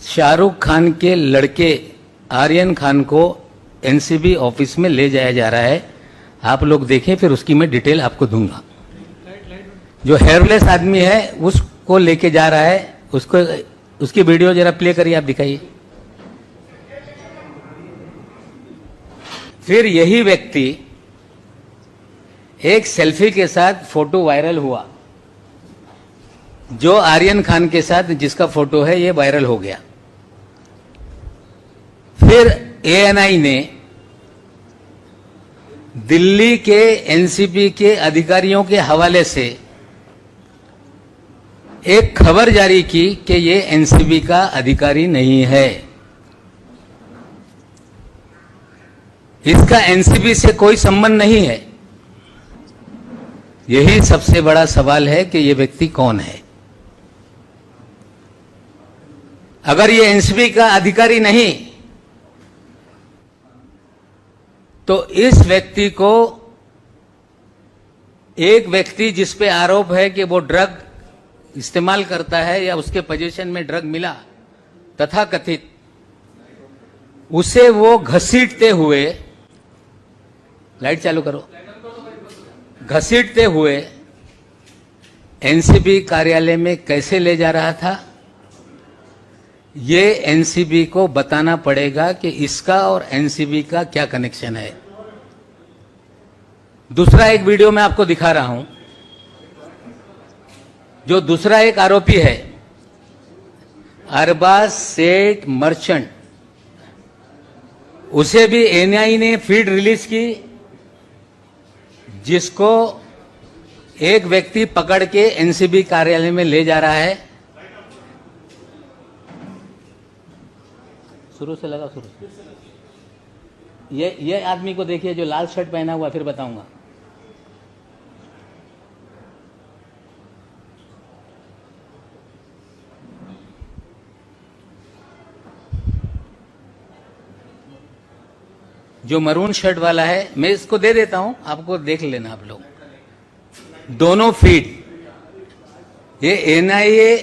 शाहरुख खान के लड़के आर्यन खान को एनसीबी ऑफिस में ले जाया जा रहा है। आप लोग देखें, फिर उसकी मैं डिटेल आपको दूंगा। जो हेयरलेस आदमी है उसको लेके जा रहा है, उसको उसकी वीडियो जरा प्ले करिए, आप दिखाइए। फिर यही व्यक्ति एक सेल्फी के साथ फोटो वायरल हुआ, जो आर्यन खान के साथ जिसका फोटो है ये वायरल हो गया। फिर एएनआई ने दिल्ली के एनसीबी के अधिकारियों के हवाले से एक खबर जारी की कि ये एनसीबी का अधिकारी नहीं है, इसका एनसीबी से कोई संबंध नहीं है। यही सबसे बड़ा सवाल है कि ये व्यक्ति कौन है। अगर ये एनसीबी का अधिकारी नहीं तो इस व्यक्ति को, एक व्यक्ति जिस पे आरोप है कि वो ड्रग इस्तेमाल करता है या उसके पोजीशन में ड्रग मिला तथा कथित, उसे वो घसीटते हुए, लाइट चालू करो, घसीटते हुए एनसीबी कार्यालय में कैसे ले जा रहा था, ये एनसीबी को बताना पड़ेगा कि इसका और एनसीबी का क्या कनेक्शन है। दूसरा एक वीडियो मैं आपको दिखा रहा हूं, जो दूसरा एक आरोपी है अरबाज सेठ मर्चेंट, उसे भी एनआई ने फीड रिलीज की, जिसको एक व्यक्ति पकड़ के एनसीबी कार्यालय में ले जा रहा है। शुरू से लगा, शुरू से। ये आदमी को देखिए जो लाल शर्ट पहना हुआ, फिर बताऊंगा। जो मरून शर्ट वाला है, मैं इसको दे देता हूं, आपको देख लेना आप लोग। दोनों फीड ये एनआईए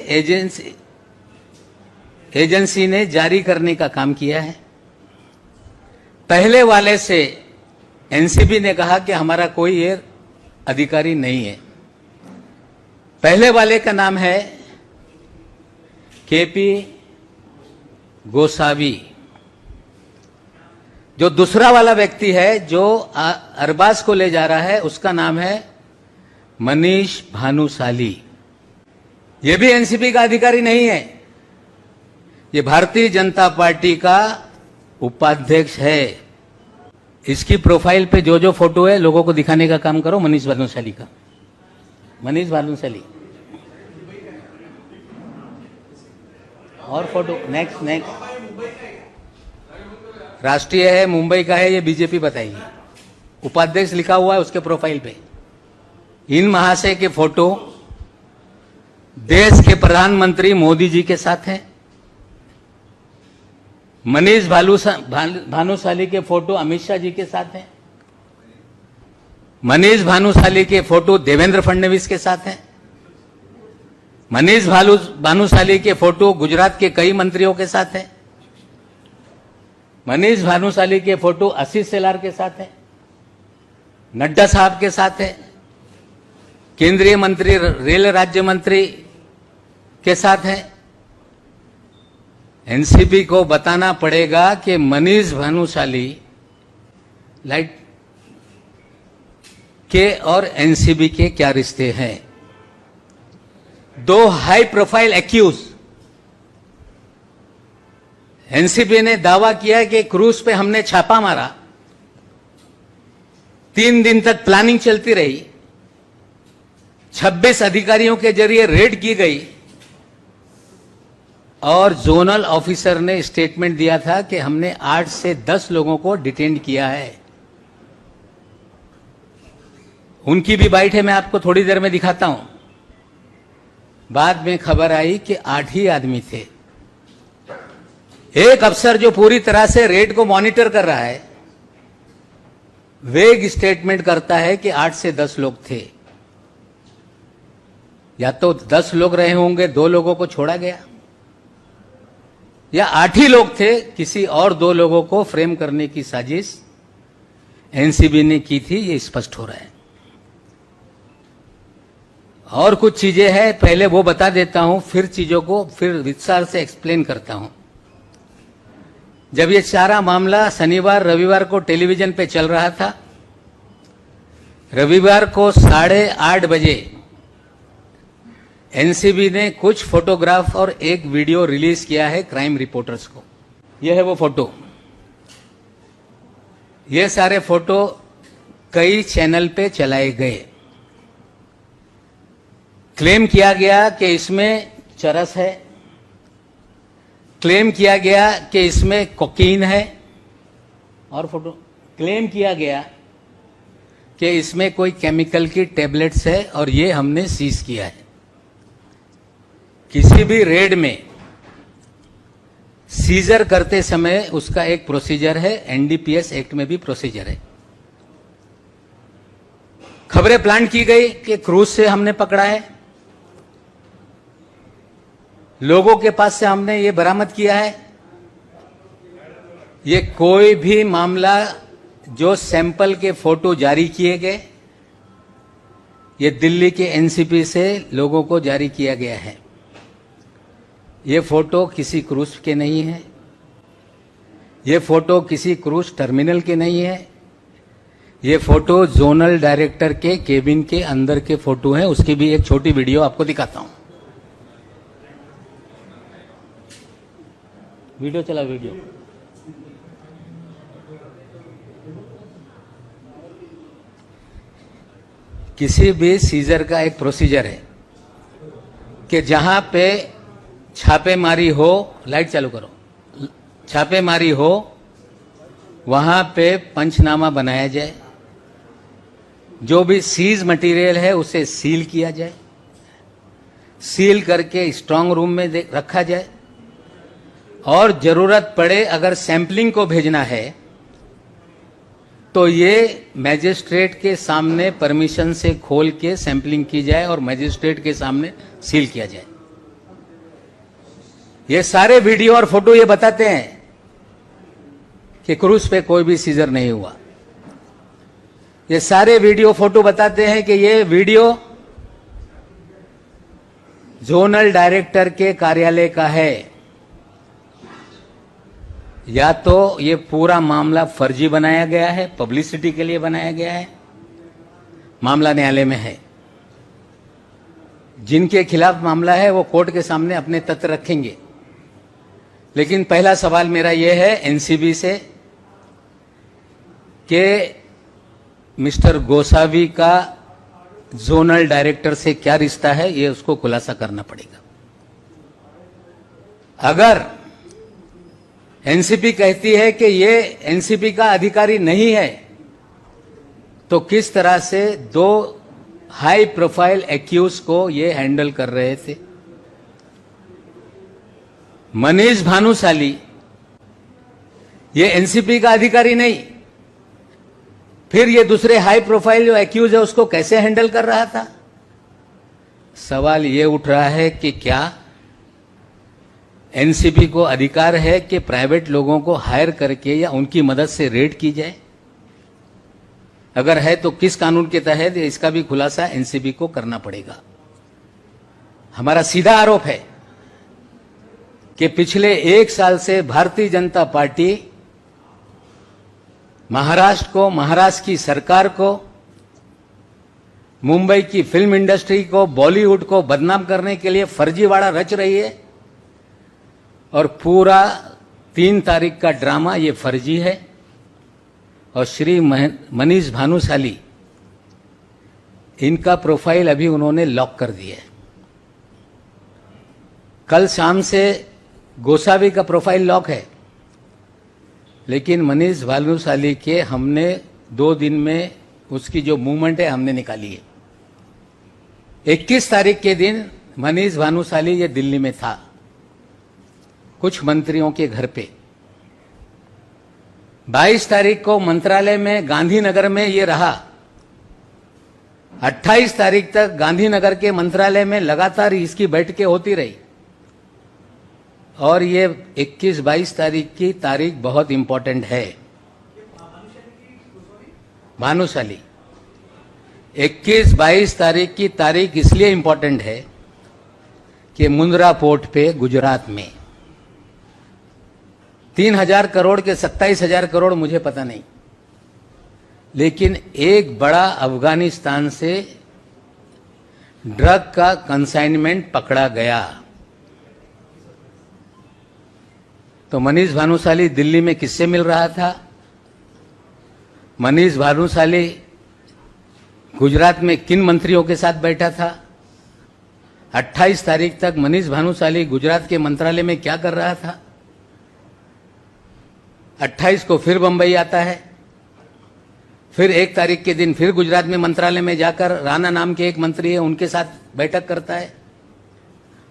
एजेंसी ने जारी करने का काम किया है। पहले वाले से एनसीबी ने कहा कि हमारा कोई ये अधिकारी नहीं है। पहले वाले का नाम है केपी गोसावी। जो दूसरा वाला व्यक्ति है जो अरबाज को ले जा रहा है, उसका नाम है मनीष भानुशाली। ये भी एनसीबी का अधिकारी नहीं है, ये भारतीय जनता पार्टी का उपाध्यक्ष है। इसकी प्रोफाइल पे जो जो फोटो है लोगों को दिखाने का काम करो। मनीष भानुशाली का, मनीष भानुशाली और फोटो नेक्स्ट राष्ट्रीय है, मुंबई का है, ये बीजेपी बताएगी। उपाध्यक्ष लिखा हुआ है उसके प्रोफाइल पे। इन महाशय के फोटो देश के प्रधानमंत्री मोदी जी के साथ हैं। मनीष भानुशाली के फोटो अमित शाह जी के साथ हैं। मनीष भानुशाली के फोटो देवेंद्र फडणवीस के साथ हैं। मनीष भानुशाली के फोटो गुजरात के कई मंत्रियों के साथ हैं। मनीष भानुशाली के फोटो आशीष शेलार के साथ है, नड्डा साहब के साथ है, केंद्रीय मंत्री, रेल राज्य मंत्री के साथ है। एनसीबी को बताना पड़ेगा कि मनीष भानुशाली लाइट के और एनसीबी के क्या रिश्ते हैं। दो हाई प्रोफाइल एक्यूज। एनसीबी ने दावा किया कि क्रूज पे हमने छापा मारा, 3 दिन तक प्लानिंग चलती रही, 26 अधिकारियों के जरिए रेड की गई और जोनल ऑफिसर ने स्टेटमेंट दिया था कि हमने 8 से 10 लोगों को डिटेन किया है। उनकी भी बाइट है, मैं आपको थोड़ी देर में दिखाता हूं। बाद में खबर आई कि 8 ही आदमी थे। एक अफसर जो पूरी तरह से रेड को मॉनिटर कर रहा है, वेग स्टेटमेंट करता है कि 8 से 10 लोग थे। या तो 10 लोग रहे होंगे, 2 लोगों को छोड़ा गया। या 8 ही लोग थे, किसी और 2 लोगों को फ्रेम करने की साजिश एनसीबी ने की थी, ये स्पष्ट हो रहा है। और कुछ चीजें हैं, पहले वो बता देता हूं, फिर चीजों को फिर विस्तार से एक्सप्लेन करता हूं। जब ये सारा मामला शनिवार रविवार को टेलीविजन पे चल रहा था, रविवार को 8:30 बजे एनसीबी ने कुछ फोटोग्राफ और एक वीडियो रिलीज किया है क्राइम रिपोर्टर्स को। यह है वो फोटो। ये सारे फोटो कई चैनल पे चलाए गए। क्लेम किया गया कि इसमें चरस है, क्लेम किया गया कि इसमें कोकीन है, और फोटो क्लेम किया गया कि इसमें कोई केमिकल की टेबलेट्स है, और ये हमने सीज किया है। किसी भी रेड में सीजर करते समय उसका एक प्रोसीजर है, एनडीपीएस एक्ट में भी प्रोसीजर है। खबरें प्लांट की गई कि क्रूज से हमने पकड़ा है, लोगों के पास से हमने ये बरामद किया है। ये कोई भी मामला जो सैंपल के फोटो जारी किए गए, ये दिल्ली के एनसीपी से लोगों को जारी किया गया है। ये फोटो किसी क्रूज के नहीं है, ये फोटो किसी क्रूज टर्मिनल के नहीं है, ये फोटो जोनल डायरेक्टर के केबिन के अंदर के फोटो हैं। उसकी भी एक छोटी वीडियो आपको दिखाता हूं। वीडियो चला, वीडियो। किसी भी सीजर का एक प्रोसीजर है कि जहां पे छापेमारी हो, लाइट चालू करो, छापेमारी हो, वहां पे पंचनामा बनाया जाए, जो भी सीज मटेरियल है उसे सील किया जाए, सील करके स्ट्रांग रूम में रखा जाए, और जरूरत पड़े अगर सैंपलिंग को भेजना है तो ये मैजिस्ट्रेट के सामने परमिशन से खोल के सैंपलिंग की जाए और मैजिस्ट्रेट के सामने सील किया जाए। ये सारे वीडियो और फोटो ये बताते हैं कि क्रूज पे कोई भी सीजर नहीं हुआ। ये सारे वीडियो फोटो बताते हैं कि ये वीडियो जोनल डायरेक्टर के कार्यालय का है। या तो ये पूरा मामला फर्जी बनाया गया है, पब्लिसिटी के लिए बनाया गया है, मामला न्यायालय में है। जिनके खिलाफ मामला है वो कोर्ट के सामने अपने तथ्य रखेंगे। लेकिन पहला सवाल मेरा यह है एनसीबी से कि मिस्टर गोसावी का जोनल डायरेक्टर से क्या रिश्ता है, ये उसको खुलासा करना पड़ेगा। अगर एनसीबी कहती है कि ये एनसीबी का अधिकारी नहीं है, तो किस तरह से 2 हाई प्रोफाइल एक्यूज को ये हैंडल कर रहे थे? मनीष भानुशाली ये एनसीबी का अधिकारी नहीं, फिर ये दूसरे हाई प्रोफाइल जो एक्यूज है उसको कैसे हैंडल कर रहा था? सवाल ये उठ रहा है कि क्या एनसीबी को अधिकार है कि प्राइवेट लोगों को हायर करके या उनकी मदद से रेड की जाए? अगर है तो किस कानून के तहत, इसका भी खुलासा एनसीबी को करना पड़ेगा। हमारा सीधा आरोप है कि पिछले 1 साल से भारतीय जनता पार्टी महाराष्ट्र को, महाराष्ट्र की सरकार को, मुंबई की फिल्म इंडस्ट्री को, बॉलीवुड को बदनाम करने के लिए फर्जीवाड़ा रच रही है। और पूरा 3 तारीख का ड्रामा ये फर्जी है। और श्री मनीष भानुशाली, इनका प्रोफाइल अभी उन्होंने लॉक कर दिया है। कल शाम से गोसावी का प्रोफाइल लॉक है, लेकिन मनीष भानुशाली के हमने 2 दिन में उसकी जो मूवमेंट है हमने निकाली है। 21 तारीख के दिन मनीष भानुशाली ये दिल्ली में था, कुछ मंत्रियों के घर पे। 22 तारीख को मंत्रालय में गांधीनगर में ये रहा। 28 तारीख तक गांधीनगर के मंत्रालय में लगातार इसकी बैठकें होती रही। और ये 21-22 तारीख की तारीख बहुत इंपॉर्टेंट है। भानुशाली 21-22 तारीख की तारीख इसलिए इंपॉर्टेंट है कि मुंद्रा पोर्ट पे गुजरात में 3,000 करोड़ के 27,000 करोड़ मुझे पता नहीं, लेकिन एक बड़ा अफगानिस्तान से ड्रग का कंसाइनमेंट पकड़ा गया। तो मनीष भानुशाली दिल्ली में किससे मिल रहा था? मनीष भानुशाली गुजरात में किन मंत्रियों के साथ बैठा था? 28 तारीख तक मनीष भानुशाली गुजरात के मंत्रालय में क्या कर रहा था? 28 को फिर बंबई आता है, फिर 1 तारीख के दिन फिर गुजरात में मंत्रालय में जाकर राणा नाम के एक मंत्री है उनके साथ बैठक करता है,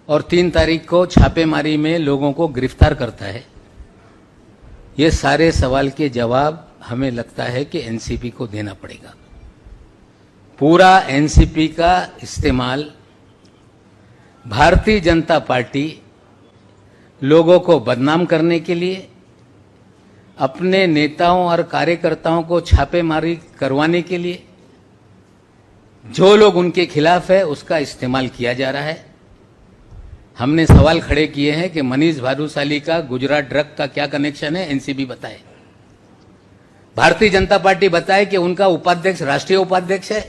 और 3 तारीख को छापेमारी में लोगों को गिरफ्तार करता है। ये सारे सवाल के जवाब हमें लगता है कि एनसीपी को देना पड़ेगा। पूरा एनसीपी का इस्तेमाल भारतीय जनता पार्टी लोगों को बदनाम करने के लिए, अपने नेताओं और कार्यकर्ताओं को छापेमारी करवाने के लिए, जो लोग उनके खिलाफ है उसका इस्तेमाल किया जा रहा है। हमने सवाल खड़े किए हैं कि मनीष भानुशाली का गुजरात ड्रग का क्या कनेक्शन है, एनसीबी बताए। भारतीय जनता पार्टी बताए कि उनका उपाध्यक्ष राष्ट्रीय उपाध्यक्ष है,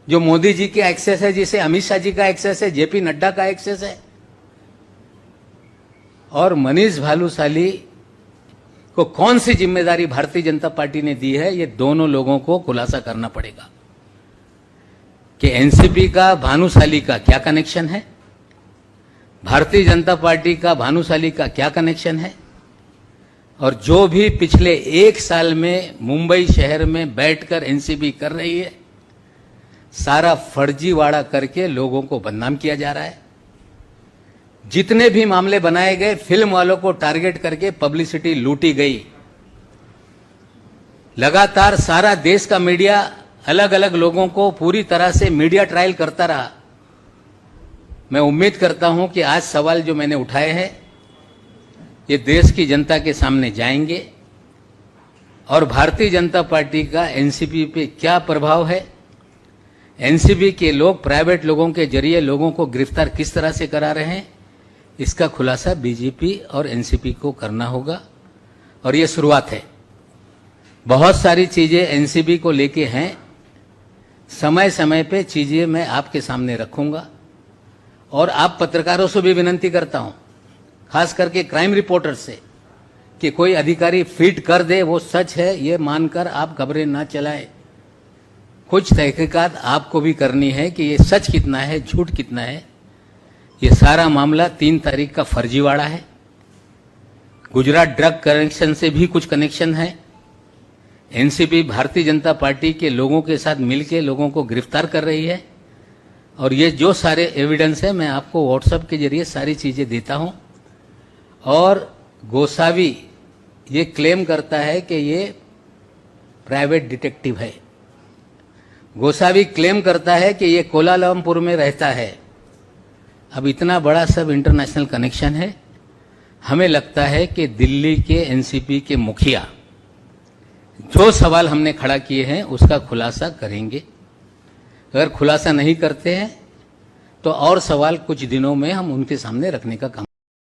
जो मोदी जी के एक्सेस है, जिसे अमित शाह जी का एक्सेस है, जेपी नड्डा का एक्सेस है। और मनीष भानुशाली को कौन सी जिम्मेदारी भारतीय जनता पार्टी ने दी है, ये दोनों लोगों को खुलासा करना पड़ेगा कि एनसीपी का भानुशाली का क्या कनेक्शन है, भारतीय जनता पार्टी का भानुशाली का क्या कनेक्शन है, और जो भी पिछले 1 साल में मुंबई शहर में बैठकर एनसीबी कर रही है, सारा फर्जीवाड़ा करके लोगों को बदनाम किया जा रहा है। जितने भी मामले बनाए गए, फिल्म वालों को टारगेट करके पब्लिसिटी लूटी गई। लगातार सारा देश का मीडिया अलग अलग लोगों को पूरी तरह से मीडिया ट्रायल करता रहा। मैं उम्मीद करता हूं कि आज सवाल जो मैंने उठाए हैं ये देश की जनता के सामने जाएंगे, और भारतीय जनता पार्टी का एनसीपी पे क्या प्रभाव है, एनसीबी के लोग प्राइवेट लोगों के जरिए लोगों को गिरफ्तार किस तरह से करा रहे हैं, इसका खुलासा बीजेपी और एनसीपी को करना होगा। और ये शुरुआत है, बहुत सारी चीजें एनसीबी को लेके हैं। समय समय पे चीजें मैं आपके सामने रखूंगा, और आप पत्रकारों से भी विनती करता हूं, खास करके क्राइम रिपोर्टर से, कि कोई अधिकारी फीड कर दे वो सच है ये मानकर आप खबरें ना चलाएं। कुछ तहकीकात आपको भी करनी है कि ये सच कितना है, झूठ कितना है। ये सारा मामला 3 तारीख का फर्जीवाड़ा है। गुजरात ड्रग कनेक्शन से भी कुछ कनेक्शन है। एनसीपी भारतीय जनता पार्टी के लोगों के साथ मिलकर लोगों को गिरफ्तार कर रही है, और ये जो सारे एविडेंस है मैं आपको व्हाट्सएप के जरिए सारी चीजें देता हूं। और गोसावी ये क्लेम करता है कि ये प्राइवेट डिटेक्टिव है। गोसावी क्लेम करता है कि ये कोलालमपुर में रहता है। अब इतना बड़ा सब इंटरनेशनल कनेक्शन है। हमें लगता है कि दिल्ली के एनसीपी के मुखिया जो सवाल हमने खड़ा किए हैं उसका खुलासा करेंगे। अगर खुलासा नहीं करते हैं तो और सवाल कुछ दिनों में हम उनके सामने रखने का काम